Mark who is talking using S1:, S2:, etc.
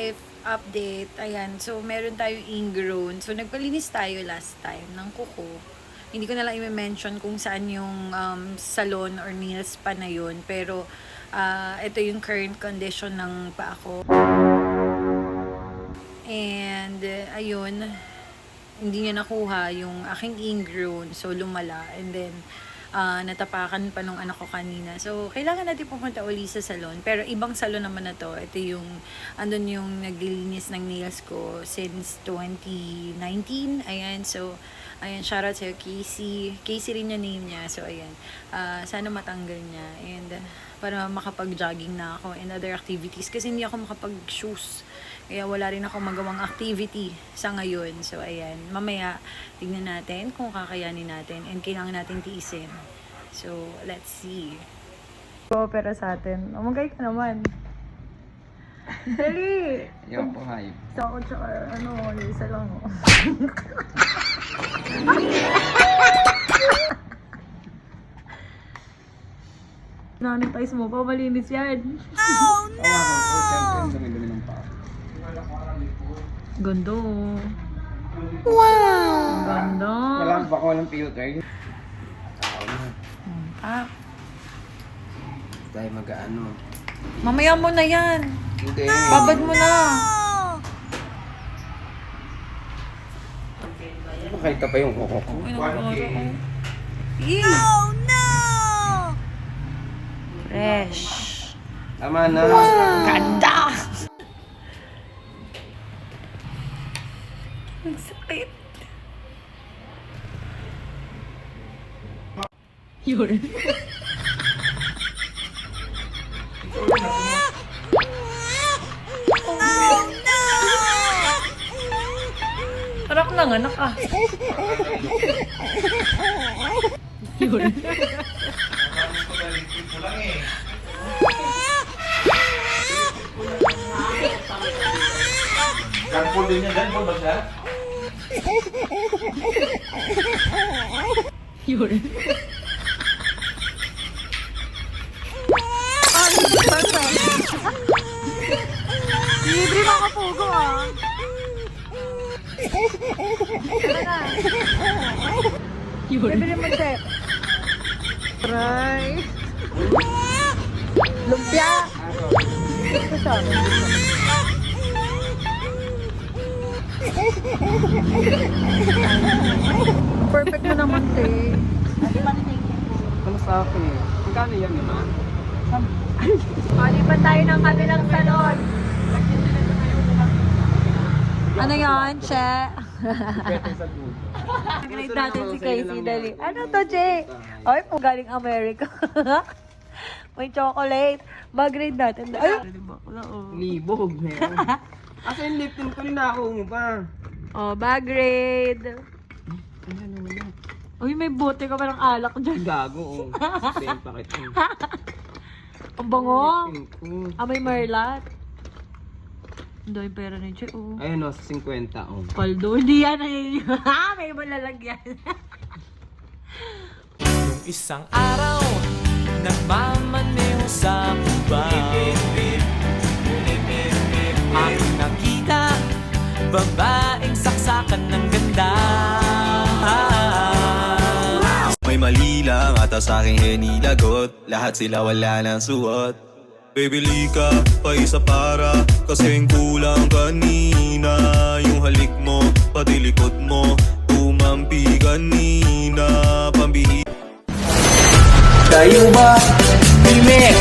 S1: life update. Ayan, so meron tayong ingrown. So nagpalinis tayo last time ng kuko. Hindi ko na lang i-mention kung saan yung salon or nail spa na yun. Pero ito yung current condition ng paa ko. And ayun, hindi niya nakuha yung aking ingrown. So lumala. And then natapakan pa nung anak ko kanina. So, kailangan natin pupunta uli sa salon. Pero ibang salon naman na to. Ito yung, andun yung naglilinis ng nails ko since 2019. Ayan, so, ayan, shoutout sa'yo, Casey. Casey rin yung name niya. So, ayan, sana matanggal niya. And, para makapag-jogging na ako and other activities. Kasi hindi ako makapag-shoes. Kaya wala rin ako magawang activity sa ngayon. So, ayan. Mamaya, tignan natin kung kakayanin natin and kailangan natin tiisin. So, let's see. Pero sa atin. Umagay ka naman. Dali!
S2: Ayaw po, hayop.
S1: Takot siya, isa lang. Nanitize mo pa, malinis yan.
S2: Oh no! Siyempre, dumi-dumi ng paa.
S1: Ganda. Wow! Ganda.
S2: Walang filter. Tayo mag-ano.
S1: Mamaya mo na yan.
S2: Hindi.
S1: Babad mo na.
S2: Makita pa yung kuko ko.
S1: Oh no! Fresh.
S2: Tama na.
S1: Ganda! Ang sakit. Yun. Harap lang, anak ah. Yun.
S3: Ganpol din niya, ganpol ba siya?
S1: Yun. Libre mo ako pugo ah. Yun. Libre mo set. Right. Lumpia. Ito sa akin. Perfect na naman, te.
S2: Ano sa akin eh? Magkano yan naman?
S1: Palipan tayo ng kabilang salon. Ano yan, Che? Grade natin si Casey, dali. Ano to, Che? Ay, po galing America. May chocolate. Mag-grade natin. Ay!
S2: Libog. Asa yung lip tint ko, ninakaw mo pa.
S1: Oh, bag-grade. Uy, may bote ka pa ng alak dyan.
S2: Gago, oh. Same pakit.
S1: Ang bango.
S2: Lip tint ko.
S1: May merlat. Ang dami pera na yun, Che. Oh.
S2: Ayun o, 50 oh.
S1: Paldo, hindi yan. May malalagyan.
S4: Nung isang araw, nagmamaneho sa Cuba. Ang nakita, babaeng saksakan ng ganda.
S5: May mali lang ata sa aking hinilagot. Lahat sila wala ng suot. Bibili ka pa isa para kasing kulang kanina. Yung halik mo, pati likod mo, umampi kanina. Pambihi
S2: Tayo ba? Pime!